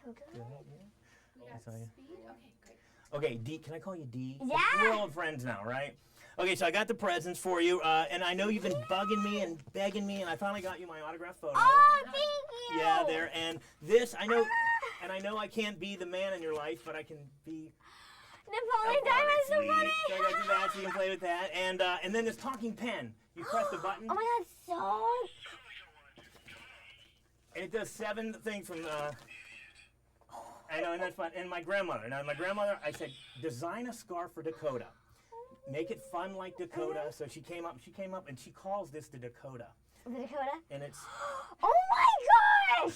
so good. Yeah. We got Sorry. speed. Okay, great. Okay, D, can I call you D? Yeah. We're old friends now, right? Okay, so I got the presents for you, and I know you've been bugging me and begging me, and I finally got you my autograph photo. Oh, thank you. Yeah, there, and this, I know, and I know I can't be the man in your life, but I can be... Napoleon Diamond's so funny. So I got you that, so you can play with that, and then this talking pen. You press the button, Oh my God, so. and it does 7 things from I know, and that's fun. And my grandmother. Now, my grandmother, I said, design a scarf for Dakota. Make it fun like Dakota. So she came up, and she calls this the Dakota. The Dakota? And it's, Oh my gosh!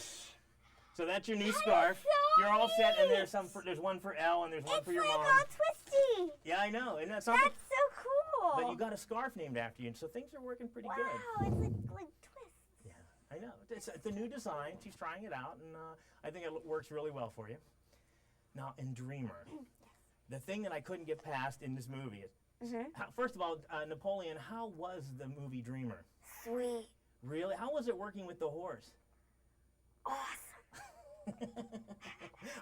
so that's your new That is scarf. so You're all set, and neat. there's one for Elle, and there's one It's for your like mom. all twisty. Yeah, I know. Isn't that something? That's so cool. But you got a scarf named after you, and so things are working pretty wow, good. it's like twists. Yeah, I know. It's the new design. She's trying it out, and I think it works really well for you. Now, in Dreamer, the thing that I couldn't get past in this movie is, first of all, Napoleon, how was the movie Dreamer? Sweet. Really? How was it working with the horse? Awesome.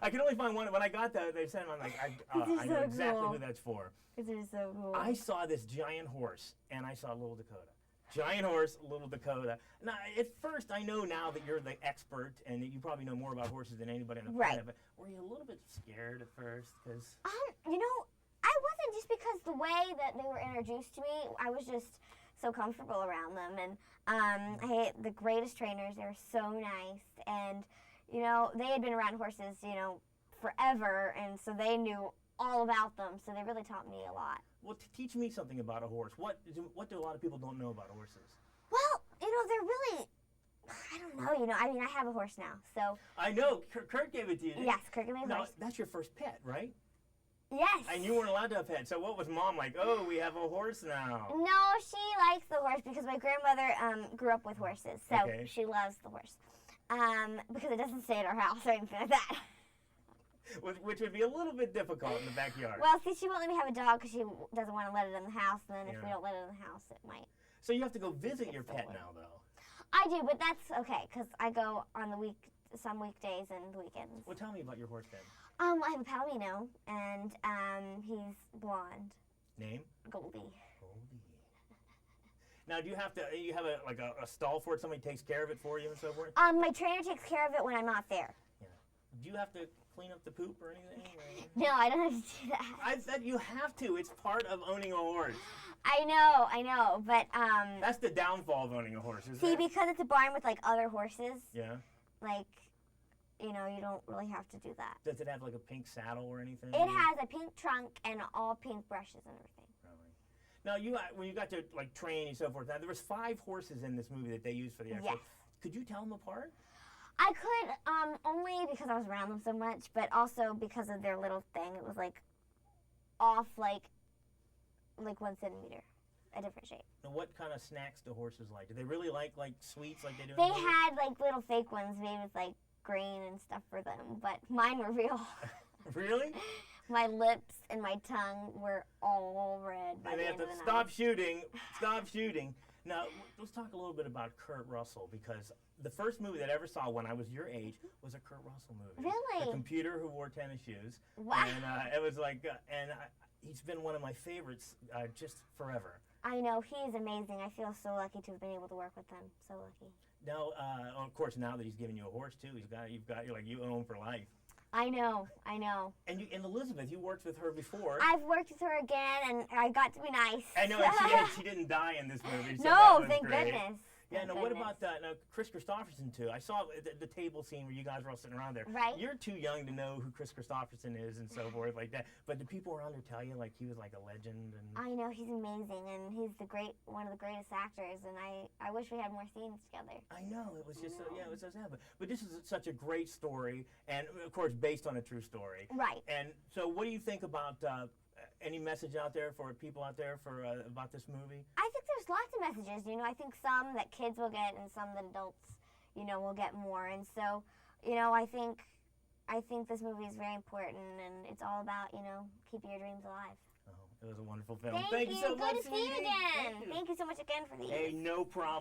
I could only find one. When I got that, they said, I'm like, I know so exactly cool. who that's for. This is so cool. I saw this giant horse, and I saw Little Dakota. Giant horse, Little Dakota. Now, at first, I know now that you're the expert, and that you probably know more about horses than anybody on the planet, but were you a little bit scared at first? Because You know, I wasn't, just because the way that they were introduced to me, I was just so comfortable around them. And I had the greatest trainers. They were so nice. And, you know, they had been around horses, you know, forever. And so they knew all about them. So they really taught me a lot. well, teach me something about a horse. What do a lot of people don't know about horses? Well, you know, they're really, I don't know, you know, I mean, I have a horse now. So, I know, Kurt gave it to you. didn't he? yes, Kirk and my Now, horse. that's your first pet, right? Yes. And you weren't allowed to have pets. So what was mom like? Oh, we have a horse now. No, she likes the horse because my grandmother grew up with horses, so Okay. she loves the horse. Because it doesn't stay in our house or anything like that. Which would be a little bit difficult in the backyard. Well, see, she won't let me have a dog because she doesn't want to let it in the house. And then if we Yeah. don't let it in the house, it might. So you have to go visit your pet now, though. I do, but that's okay because I go on the some weekdays and weekends. Well, tell me about your horse then. I have a Palomino, and he's blonde, Name? Goldie. Goldie. Now, do you have a stall for it? Somebody takes care of it for you and so forth? My trainer takes care of it when I'm not there. Yeah. Do you have to clean up the poop or anything? No, I don't have to do that. I said you have to. It's part of owning a horse. I know, but That's the downfall of owning a horse, isn't see, it? because it's a barn with like other horses, Yeah. like, you know, you don't really have to do that. Does it have like a pink saddle or anything? It has a pink trunk and all pink brushes and everything. Really? Now, when you got to like train and so forth, now there was 5 horses in this movie that they used for the episode. Yes. Could you tell them apart? I could, only because I was around them so much, but also because of their little thing. It was like off like 1 centimeter, a different shape. Now, what kind of snacks do horses like? Do they really like sweets like they do? In They the movie? had like little fake ones made with like grain and stuff for them, but mine were real. Really? My lips and my tongue were all red by And the they have end to of the stop night. shooting. Stop shooting. Now, let's talk a little bit about Kurt Russell, because the first movie that I ever saw when I was your age was a Kurt Russell movie. Really? The computer who wore tennis shoes. Wow. And it was like, he's been one of my favorites just forever. I know, he is amazing. I feel so lucky to have been able to work with him. So lucky. Now, of course, now that he's given you a horse too, you own him for life. I know. And Elizabeth, you worked with her before. I've worked with her again, and I got to be nice. I know, and she didn't die in this movie. So that No, was thank great. goodness. Yeah, Thank now what goodness. about now Chris Christopherson too? I saw the table scene where you guys were all sitting around there. Right. You're too young to know who Chris Christopherson is and so forth like that. But the people around there tell you like he was like a legend and I know, he's amazing, and he's one of the greatest actors, and I wish we had more scenes together. I know, it was just it was so sad. But this is such a great story, and of course based on a true story. Right. And so what do you think about any message out there for people out there for about this movie? I think there's lots of messages, you know. I think some that kids will get and some that adults, you know, will get more. And so, you know, I think this movie is very important, and it's all about, you know, keeping your dreams alive. Oh, it was a wonderful film. Thank you. so Good much, to see you sweetie. again. Thank you. Thank you so much again for these. Hey, no problem.